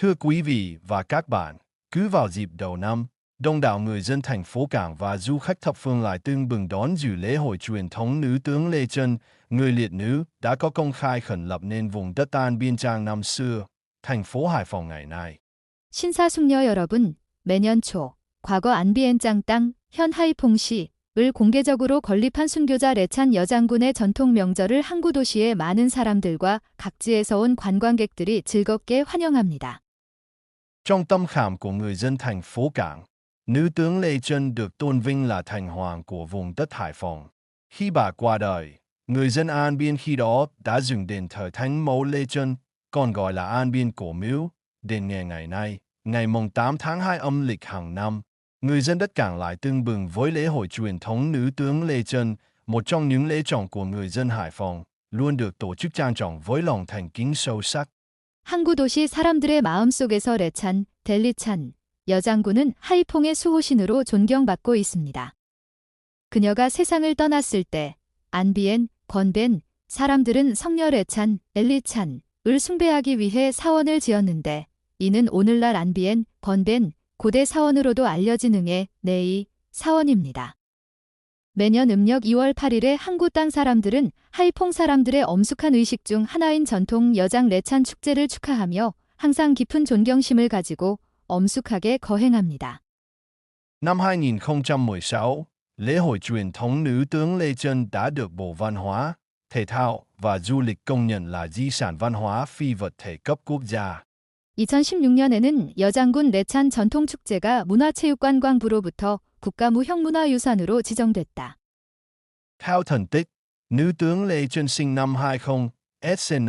Thưa quý vị và các bạn, cứ vào dịp đầu năm, đông đảo người dân thành phố Cảng và du khách thập phương lại tưng bừng đón dự lễ hội truyền thống nữ tướng Lê Chân, người liệt nữ, đã có công khai khẩn lập nên vùng đất An Biên Trang năm xưa, thành phố Hải Phòng ngày nay. 신사숙녀 여러분, 매년 초 과거 안비엔장 땅, 현 하이퐁시을 공개적으로 건립한 순교자 레찬 여장군의 전통 명절을 항구 도시의 많은 사람들과 각지에서 온 관광객들이 즐겁게 환영합니다. Trong tâm khảm của người dân thành phố Cảng, nữ tướng Lê Chân được tôn vinh là thành hoàng của vùng đất Hải Phòng. Khi bà qua đời, người dân An Biên khi đó đã dựng đền thờ Thánh mẫu Lê Chân, còn gọi là An Biên Cổ Miếu. Đến ngày nay, ngày 8 tháng 2 âm lịch hàng năm, người dân đất Cảng lại tưng bừng với lễ hội truyền thống nữ tướng Lê Chân, một trong những lễ trọng của người dân Hải Phòng, luôn được tổ chức trang trọng với lòng thành kính sâu sắc. 항구 도시 사람들의 마음속에서 레찬, 델리찬, 여장군은 하이퐁의 수호신으로 존경받고 있습니다. 그녀가 세상을 떠났을 때 안비엔, 건벤, 사람들은 성녀 레찬, 엘리찬을 숭배하기 위해 사원을 지었는데 이는 오늘날 안비엔, 건벤, 고대 사원으로도 알려진 응애, 네이, 사원입니다. 매년 음력 2월 8일에 항구 땅 사람들은 하이퐁 사람들의 엄숙한 의식 중 하나인 전통 여장 레찬 축제를 축하하며 항상 깊은 존경심을 가지고 엄숙하게 거행합니다. Năm 2016, lễ hội truyền thống nữ tướng Lê Chân đã được Bộ Văn hóa, Thể thao và Du lịch công nhận là di sản văn hóa phi vật thể cấp quốc gia. 2016년에는 여장군 레찬 전통축제가 문화체육관광부로부터 국가무형문화유산으로 지정됐다. Theo thần tích, nữ tướng Lê Chân sinh năm 20 SN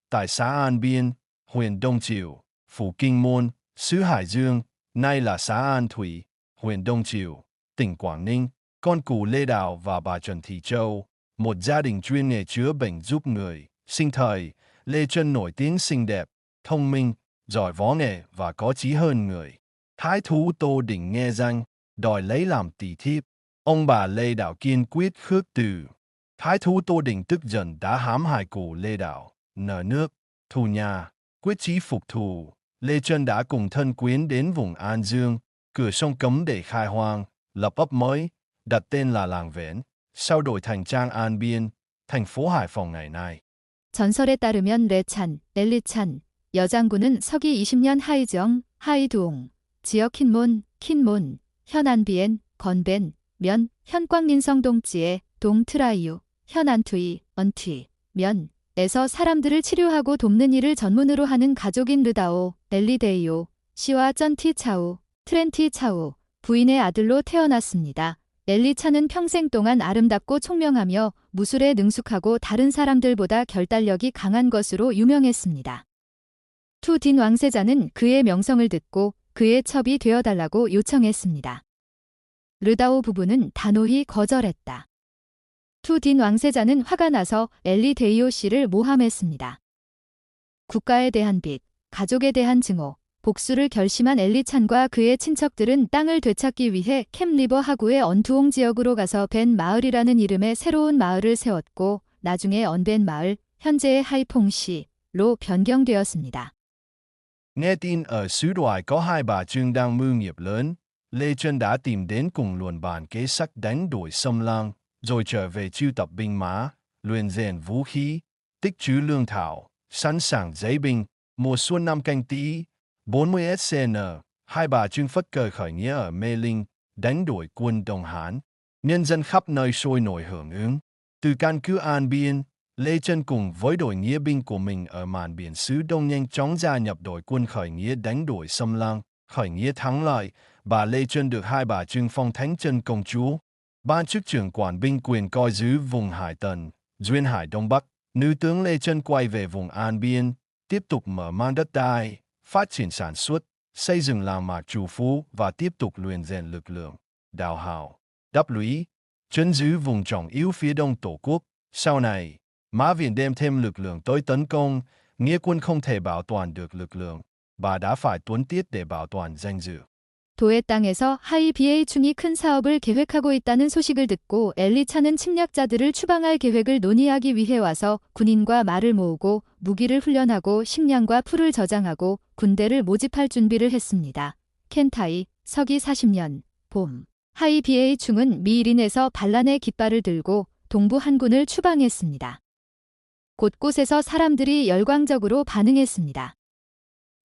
tại xã An Biên, huyện Đông Triều, phủ Kinh Môn, xứ Hải Dương, nay là xã An Thủy, huyện Đông Triều, tỉnh Quảng Ninh, con cụ Lê Đào và bà Trần Thị Châu, một gia đình chuyên nghề chữa bệnh giúp người. Sinh thời, Lê Chân nổi tiếng xinh đẹp, thông minh, giỏi võ nghệ và có chí hơn người. Thái thú Tô Đình nghe danh, đòi lấy làm tỷ thiếp. Ông bà Lê Đạo kiên quyết khước từ. Thái thú Tô Đình tức giận đã hãm hại cụ Lê Đạo, nợ nước, thù nhà, quyết chí phục thù. Lê Chân đã cùng thân quyến đến vùng An Dương, cửa sông Cấm để khai hoang, lập ấp mới, đặt tên là Làng Vén, sau đổi thành Trang An Biên, thành phố Hải Phòng ngày nay. 전설에 따르면 레찬, 엘리찬, 여장군은 서기 20년 하이정, 하이두옹, 지역 킨몬, 현 안비엔, 건벤, 면, 현 꽝린성동지에, 동 트라이유, 현 안투이, 언투이, 면에서 사람들을 치료하고 돕는 일을 전문으로 하는 가족인 르다오, 엘리데이오, 씨와 쩐티 차우, 트렌티 차우, 부인의 아들로 태어났습니다. 엘리차는 평생 동안 아름답고 총명하며 무술에 능숙하고 다른 사람들보다 결단력이 강한 것으로 유명했습니다. 투딘 왕세자는 그의 명성을 듣고 그의 첩이 되어달라고 요청했습니다. 르다오 부부는 단호히 거절했다. 투딘 왕세자는 화가 나서 엘리데이오 씨를 모함했습니다. 국가에 대한 빚, 가족에 대한 증오, 복수를 결심한 엘리찬과 그의 친척들은 땅을 되찾기 위해 캠리버 하구의 언투옹 지역으로 가서 벤 마을이라는 이름의 새로운 마을을 세웠고 나중에 언벤 마을, 현재의 하이퐁시로 변경되었습니다. Nghe tin ở xứ Đoài có hai bà Trưng đang mưu nghiệp lớn, Lê Chân đã tìm đến cùng luồn bàn kế sách đánh đuổi xâm lăng, rồi trở về chiêu tập binh mã, luyện rèn vũ khí, tích trữ lương thảo, sẵn sàng giấy binh. Mùa xuân năm Canh Tý, 40 SCN, hai bà Trưng phất cờ khởi nghĩa ở Mê Linh, đánh đuổi quân Đông Hán. Nhân dân khắp nơi sôi nổi hưởng ứng. Từ căn cứ An Biên, Lê Chân cùng với đội nghĩa binh của mình ở màn biển xứ Đông nhanh chóng gia nhập đội quân khởi nghĩa đánh đuổi xâm lăng. Khởi nghĩa thắng lợi, bà Lê Chân được hai bà Trưng phong Thánh Chân công chúa. Ban chức trưởng quản binh quyền coi giữ vùng Hải Tần, duyên hải Đông Bắc. Nữ tướng Lê Chân quay về vùng An Biên, tiếp tục mở mang đất đai, phát triển sản xuất, xây dựng làng mạc trù phú và tiếp tục luyện rèn lực lượng, đào hào, đắp lũy, trấn giữ vùng trọng yếu phía đông Tổ quốc. Sau này, Mã Viện đem thêm lực lượng tới tấn công, nghĩa quân không thể bảo toàn được lực lượng, bà đã phải tuấn tiết để bảo toàn danh dự. 도의 땅에서 하이비에이충이 큰 사업을 계획하고 있다는 소식을 듣고 엘리차는 침략자들을 추방할 계획을 논의하기 위해 와서 군인과 말을 모으고 무기를 훈련하고 식량과 풀을 저장하고 군대를 모집할 준비를 했습니다. 켄타이, 서기 40년, 봄. 하이 비에이 충은 미일인에서 반란의 깃발을 들고 동부 한군을 추방했습니다. 곳곳에서 사람들이 열광적으로 반응했습니다.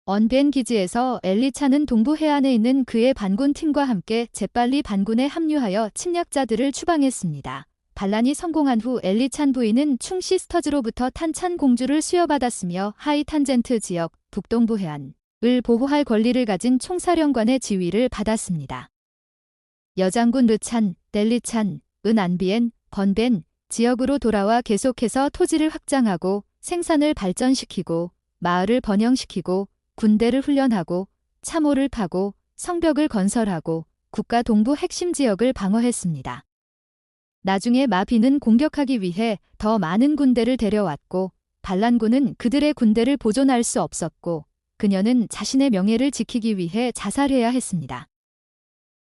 언벤 기지에서 엘리차는 동부 해안에 있는 그의 반군 팀과 함께 재빨리 반군에 합류하여 침략자들을 추방했습니다. 반란이 성공한 후 엘리찬 부인은 충 시스터즈로부터 탄찬 공주를 수여받았으며 하이 탄젠트 지역 북동부 해안을 보호할 권리를 가진 총사령관의 지위를 받았습니다. 여장군 르찬, 델리찬, 안비엔, 건벤 지역으로 돌아와 계속해서 토지를 확장하고 생산을 발전시키고 마을을 번영시키고 군대를 훈련하고 참호를 파고 성벽을 건설하고 국가 동부 핵심 지역을 방어했습니다. 나중에 마비는 공격하기 위해 더 많은 군대를 데려왔고 반란군은 그들의 군대를 보존할 수 없었고 그녀는 자신의 명예를 지키기 위해 자살해야 했습니다.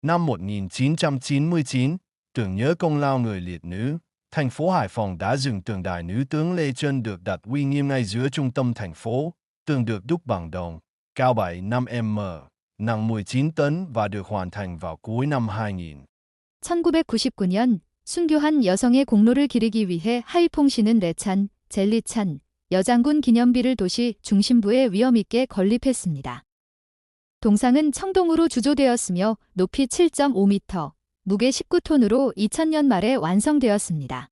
Năm 1999, tưởng nhớ công lao người liệt nữ, thành phố Hải Phòng đã dựng tượng đài nữ tướng Lê Trân được đặt uy nghiêm ngay giữa trung tâm thành phố. Tượng được đúc bằng đồng, cao 7,5 m, nặng 19 tấn và được hoàn thành vào cuối năm 2000. 1999년 순교한 여성의 공로를 기리기 위해 하이퐁시는 레찬, 젤리찬, 여장군 기념비를 도시 중심부에 위엄있게 건립했습니다. 동상은 청동으로 주조되었으며 높이 7.5m, 무게 19톤으로 2000년 말에 완성되었습니다.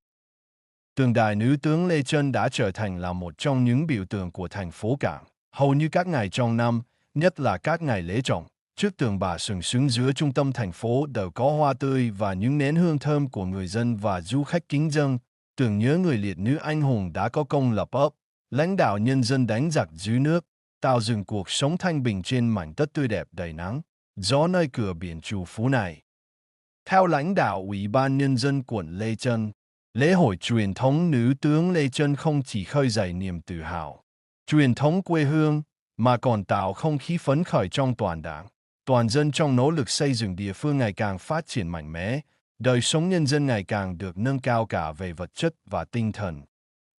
Tượng đài nữ tướng Lê Trân đã trở thành là một trong những biểu tượng của thành phố Cảng. Hầu như các ngày trong năm, nhất là các ngày lễ trọng, trước tượng bà sừng sững giữa trung tâm thành phố đều có hoa tươi và những nén hương thơm của người dân và du khách kính dâng, tưởng nhớ người liệt nữ anh hùng đã có công lập ấp, lãnh đạo nhân dân đánh giặc giữ nước, tạo dựng cuộc sống thanh bình trên mảnh đất tươi đẹp đầy nắng, gió nơi cửa biển Trù Phú này. Theo lãnh đạo Ủy ban Nhân dân quận Lê Trân, lễ hội truyền thống nữ tướng Lê Trân không chỉ khơi dậy niềm tự hào, truyền thống quê hương, mà còn tạo không khí phấn khởi trong toàn đảng, toàn dân trong nỗ lực xây dựng địa phương ngày càng phát triển mạnh mẽ, đời sống nhân dân ngày càng được nâng cao cả về vật chất và tinh thần.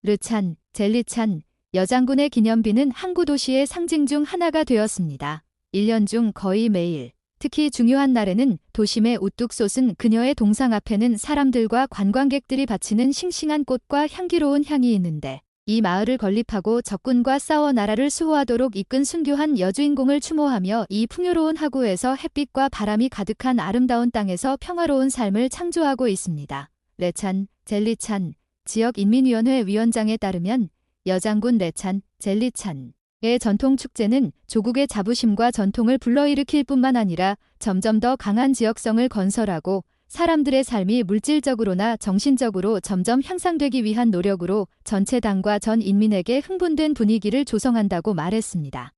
르찬, 젤리찬, 여장군의 기념비는 항구 도시의 상징 중 하나가 되었습니다. 1년 중 거의 매일, 특히 중요한 날에는 도심의 우뚝 솟은 그녀의 동상 앞에는 사람들과 관광객들이 바치는 싱싱한 꽃과 향기로운 향이 있는데 이 마을을 건립하고 적군과 싸워 나라를 수호하도록 이끈 순교한 여주인공을 추모하며 이 풍요로운 하구에서 햇빛과 바람이 가득한 아름다운 땅에서 평화로운 삶을 창조하고 있습니다. 레찬, 젤리찬, 지역인민위원회 위원장에 따르면 여장군 레찬, 젤리찬의 전통축제는 조국의 자부심과 전통을 불러일으킬 뿐만 아니라 점점 더 강한 지역성을 건설하고 사람들의 삶이 물질적으로나 정신적으로 점점 향상되기 위한 노력으로 전체 당과 전 인민에게 흥분된 분위기를 조성한다고 말했습니다.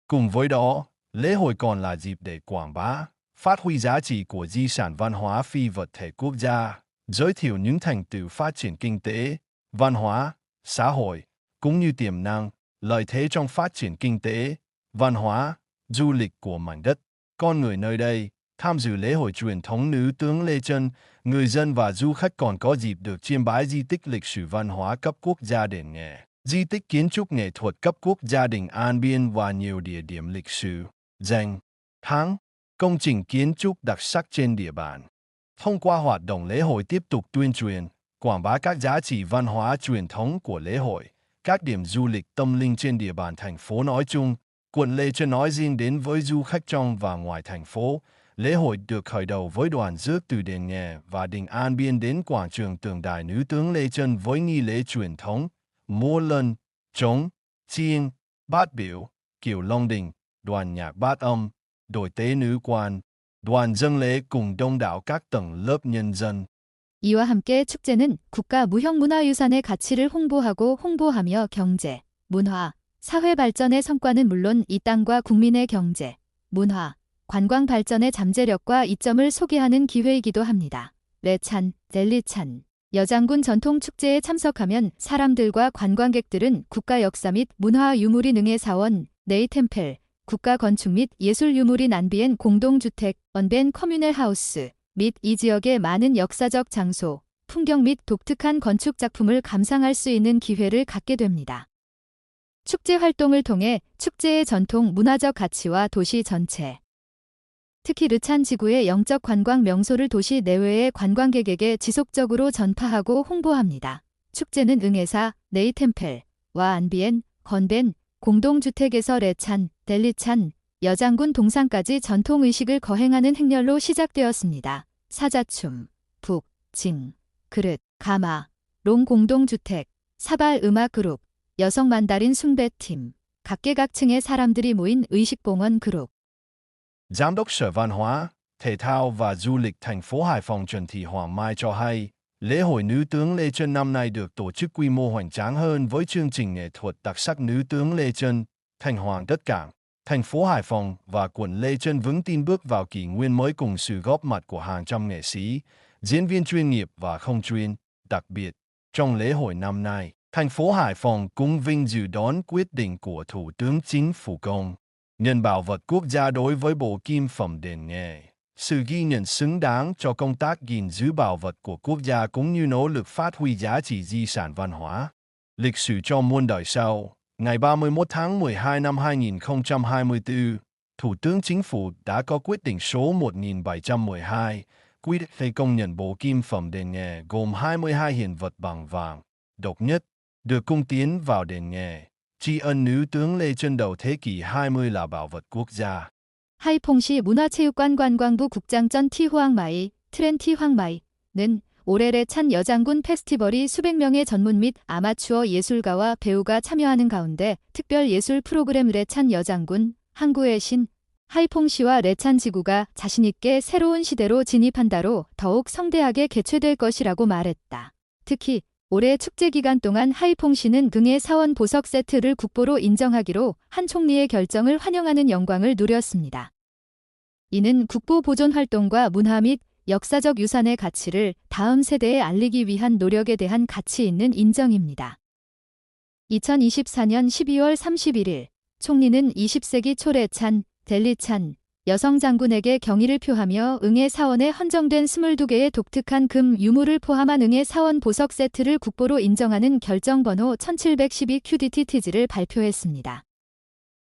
Cùng với đó, lễ hội còn là dịp để quảng bá, phát huy giá trị của di sản văn hóa phi vật thể quốc gia, giới thiệu những thành tựu phát triển kinh tế, văn hóa, xã hội, cũng như tiềm năng, lợi thế trong phát triển kinh tế, văn hóa, du lịch của mảnh đất, con người nơi đây. Tham dự lễ hội truyền thống nữ tướng Lê Trân, người dân và du khách còn có dịp được chiêm bái di tích lịch sử văn hóa cấp quốc gia Đền Nghề, di tích kiến trúc nghệ thuật cấp quốc gia Đình An Biên và nhiều địa điểm lịch sử, danh thắng, công trình kiến trúc đặc sắc trên địa bàn. Thông qua hoạt động lễ hội tiếp tục tuyên truyền, quảng bá các giá trị văn hóa truyền thống của lễ hội, các điểm du lịch tâm linh trên địa bàn thành phố nói chung, quận Lê Trân nói riêng đến với du khách trong và ngoài thành phố. Lễ hội được khởi đầu với đoàn rước từ Đền Nghề và Đình An Biên đến quảng trường tượng đài nữ tướng Lê Trân với nghi lễ truyền thống, múa lân, trống, chiêng, bát biểu, kiều Long Đình, đoàn nhạc bát âm, đội tế nữ quan, đoàn dâng lễ cùng đông đảo các tầng lớp nhân dân. 이와 함께 축제는 국가 무형문화유산의 가치를 홍보하며 경제, 문화, 사회 발전의 성과는 물론 이 땅과 국민의 경제, 문화, 관광 발전의 잠재력과 이점을 소개하는 기회이기도 합니다. 레찬, 젤리찬, 여장군 전통축제에 참석하면 사람들과 관광객들은 국가 역사 및 문화 유물인 응의 사원, 네이템펠, 국가 건축 및 예술 유물인 안비엔 공동주택, 언벤 커뮤널 하우스 및 이 지역의 많은 역사적 장소, 풍경 및 독특한 건축 작품을 감상할 수 있는 기회를 갖게 됩니다. 축제 활동을 통해 축제의 전통 문화적 가치와 도시 전체, 특히 르찬 지구의 영적 관광 명소를 도시 내외의 관광객에게 지속적으로 전파하고 홍보합니다. 축제는 응애사, 네이템펠, 와 안비엔, 건벤, 공동주택에서 레찬, 델리찬, 여장군 동상까지 전통의식을 거행하는 행렬로 시작되었습니다. 사자춤, 북, 징, 그릇, 가마, 롱 공동주택, 사발 음악 그룹, 여성 만다린 숭배팀, 각계각층의 사람들이 모인 의식봉헌 그룹. Giám đốc Sở Văn hóa, Thể thao và Du lịch thành phố Hải Phòng Trần Thị Hoàng Mai cho hay, lễ hội nữ tướng Lê Chân năm nay được tổ chức quy mô hoành tráng hơn với chương trình nghệ thuật đặc sắc Nữ tướng Lê Chân, Thành Hoàng Đất Cảng. Thành phố Hải Phòng và quận Lê Chân vững tin bước vào kỷ nguyên mới cùng sự góp mặt của hàng trăm nghệ sĩ, diễn viên chuyên nghiệp và không chuyên. Đặc biệt, trong lễ hội năm nay, thành phố Hải Phòng cũng vinh dự đón quyết định của Thủ tướng Chính phủ công nhận bảo vật quốc gia đối với bộ kim phẩm đền Nghề. Sự ghi nhận xứng đáng cho công tác gìn giữ bảo vật của quốc gia cũng như nỗ lực phát huy giá trị di sản văn hóa, lịch sử cho muôn đời sau. Ngày 31 tháng 12 năm 2024, Thủ tướng Chính phủ đã có quyết định số 1712, quyết định công nhận bộ kim phẩm đền Nghề gồm 22 hiện vật bằng vàng, độc nhất, được cung tiến vào đền Nghề, tri ân nữ tướng Lê Chân đầu thế kỷ 20 là bảo vật quốc gia. 하이퐁시 문화체육관 관광부 국장 전 티호앙마이, 트렌 티황마이는 올해 레찬 여장군 페스티벌이 수백 명의 전문 및 아마추어 예술가와 배우가 참여하는 가운데 특별 예술 프로그램 레찬 여장군, 항구의 신, 하이퐁시와 레찬 지구가 자신있게 새로운 시대로 진입한다로 더욱 성대하게 개최될 것이라고 말했다. 특히 올해 축제 기간 동안 하이퐁시는 긍의 사원 보석 세트를 국보로 인정하기로 한 총리의 결정을 환영하는 영광을 누렸습니다. 이는 국보 보존 활동과 문화 및 역사적 유산의 가치를 다음 세대에 알리기 위한 노력에 대한 가치 있는 인정입니다. 2024년 12월 31일 총리는 20세기 초 레찬, 델리찬, 여성 장군에게 경의를 표하며 응애 사원에 헌정된 22개의 독특한 금 유물을 포함한 응애 사원 보석 세트를 국보로 인정하는 결정번호 1712QDTTG를 발표했습니다.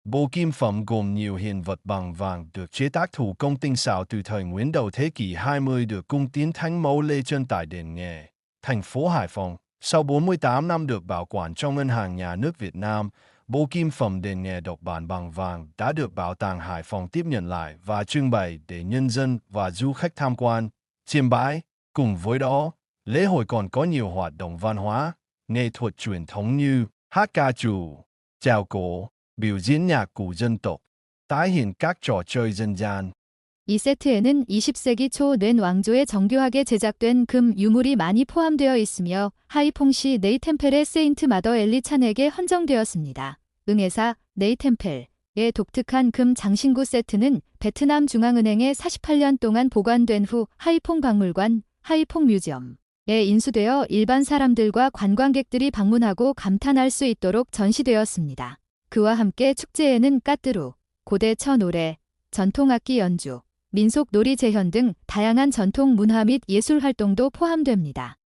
Bộ kim phẩm gồm nhiều hiện vật bằng vàng được chế tác thủ công tinh xảo từ thời Nguyễn đầu thế kỷ 20 được cung tiến Thánh mẫu Lê Chân tại đền Nghề, thành phố Hải Phòng. Sau 48 năm được bảo quản trong Ngân hàng Nhà nước Việt Nam, bộ kim phẩm đền Nghề độc bản bằng vàng đã được Bảo tàng Hải Phòng tiếp nhận lại và trưng bày để nhân dân và du khách tham quan, chiêm bái. Cùng với đó, lễ hội còn có nhiều hoạt động văn hóa, nghệ thuật truyền thống như hát ca trù, chào cổ, biểu diễn nhạc cụ dân tộc, tái hiện các trò chơi dân gian. 이 세트에는 20세기 초 렌 왕조에 정교하게 제작된 금 유물이 많이 포함되어 있으며 하이퐁시 네이템펠의 세인트 마더 엘리찬에게 헌정되었습니다. 응애사 네이템펠의 독특한 금 장신구 세트는 베트남 중앙은행에 48년 동안 보관된 후 하이퐁 박물관, 하이퐁 뮤지엄에 인수되어 일반 사람들과 관광객들이 방문하고 감탄할 수 있도록 전시되었습니다. 그와 함께 축제에는 까뚜루, 고대 처 노래, 전통악기 연주, 민속 놀이 재현 등 다양한 전통 문화 및 예술 활동도 포함됩니다.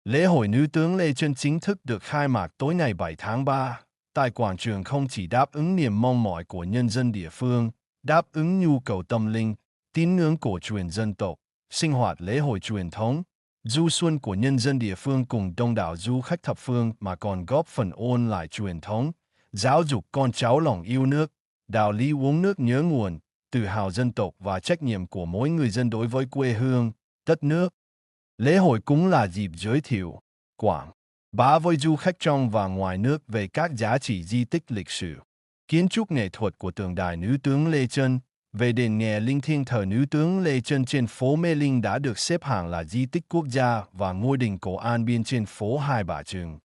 Lễ hội nữ tướng Lê Chân chính thức được khai mạc tối ngày 7 tháng 3, tại quảng trường không chỉ đáp ứng niềm mong mỏi của nhân dân địa phương, đáp ứng nhu cầu tâm linh, tín ngưỡng cổ truyền dân tộc, sinh hoạt lễ hội truyền thống, du xuân của nhân dân địa phương cùng đông đảo du khách thập phương mà còn góp phần ôn lại truyền thống, giáo dục con cháu lòng yêu nước, đạo lý uống nước nhớ nguồn, tự hào dân tộc và trách nhiệm của mỗi người dân đối với quê hương, đất nước. Lễ hội cũng là dịp giới thiệu, quảng bá với du khách trong và ngoài nước về các giá trị di tích lịch sử, kiến trúc nghệ thuật của tượng đài nữ tướng Lê Chân. Về đền Nghề linh thiêng thờ nữ tướng Lê Chân trên phố Mê Linh đã được xếp hạng là di tích quốc gia và ngôi đình cổ An Biên trên phố Hai Bà Trưng.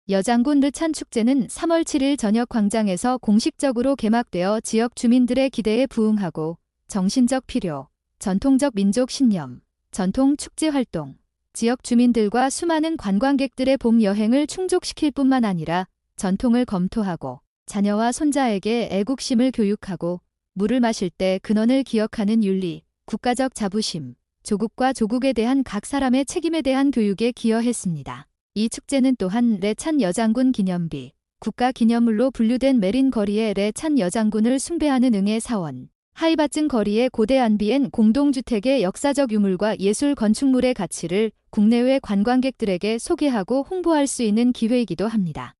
여장군 르찬 축제는 3월 7일 저녁 광장에서 공식적으로 개막되어 지역 주민들의 기대에 부응하고 정신적 필요, 전통적 민족 신념, 전통 축제 활동, 지역 주민들과 수많은 관광객들의 봄 여행을 충족시킬 뿐만 아니라 전통을 검토하고 자녀와 손자에게 애국심을 교육하고 물을 마실 때 근원을 기억하는 윤리, 국가적 자부심, 조국과 조국에 대한 각 사람의 책임에 대한 교육에 기여했습니다. 이 축제는 또한 레찬 여장군 기념비, 국가기념물로 분류된 메린 거리의 레찬 여장군을 숭배하는 응애 사원, 하이바증 거리의 고대 안비엔 공동주택의 역사적 유물과 예술 건축물의 가치를 국내외 관광객들에게 소개하고 홍보할 수 있는 기회이기도 합니다.